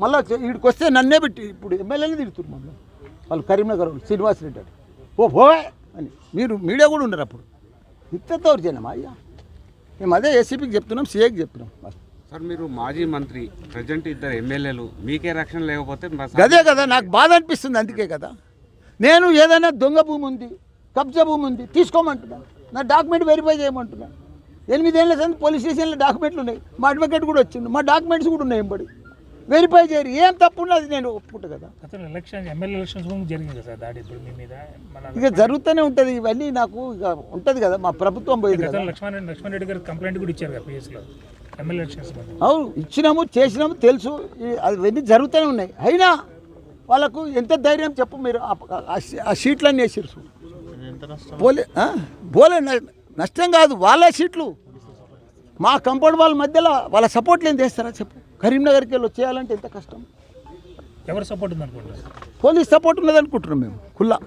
మళ్ళీ వీడికి వస్తే నన్నే పెట్టి ఇప్పుడు ఎమ్మెల్యేని తిడుతున్నారు మళ్ళీ వాళ్ళు కరీంనగర్ వాళ్ళు శ్రీనివాసరెడ్డి అని పోవే అని మీరు మీడియా కూడా ఉండరు అప్పుడు ఇత్తవరిచేనమ్మా అయ్యా మేము అదే ఏసీపీకి చెప్తున్నాం సీఏకి చెప్తున్నాం సార్ మీరు మాజీ మంత్రి ప్రజెంట్ ఇద్దరు ఎమ్మెల్యేలు మీకే రక్షణ లేకపోతే అదే కదా నాకు బాధ అనిపిస్తుంది అందుకే కదా నేను ఏదైనా దొంగ భూమి ఉంది కబ్జా భూమి ఉంది తీసుకోమంటున్నాను నా డాక్యుమెంట్ వెరిఫై చేయమంటున్నాను 8 ఏళ్ళ సంది పోలీస్ స్టేషన్లో డాక్యుమెంట్లు ఉన్నాయి మా అడ్వకేట్ కూడా వచ్చిండు మా డాక్యుమెంట్స్ కూడా ఉన్నాయి ఎంబడి వెరిఫై చేయరు ఏం తప్పు ఉన్నది నేను ఒప్పుకుంటా కదా అసలు ఎలక్షన్ ఎమ్మెల్యే ఎలక్షన్స్ జరిగింది కదా సార్ దాడి ఇప్పుడు మీ మీద ఇక జరుగుతూనే ఉంటుంది ఇవన్నీ నాకు ఇక ఉంటుంది కదా మా ప్రభుత్వం పోయింది కదా లక్ష్మణ్ రెడ్డి గారు కంప్లైంట్ కూడా ఇచ్చారు కదా పిఎస్లో ఎమ్మెల్యే ఎలక్షన్స్ అవును ఇచ్చినాము చేసినాము తెలుసు అవన్నీ జరుగుతూనే ఉన్నాయి అయినా వాళ్ళకు ఎంత ధైర్యం చెప్పు మీరు ఆ సీట్లన్నీ వేసారు పోలే నష్టం కాదు వాళ్ళ సీట్లు మా కంపౌండ్ వాళ్ళ మధ్యలో వాళ్ళ సపోర్ట్లు ఏం చేస్తారా చెప్పు కరీంనగర్కి వెళ్ళి వచ్చేయాలంటే ఎంత కష్టం ఎవరు సపోర్ట్ ఉంది అనుకుంటారు పోలీస్ సపోర్ట్ ఉన్నది అనుకుంటున్నాం మేము కుల్లా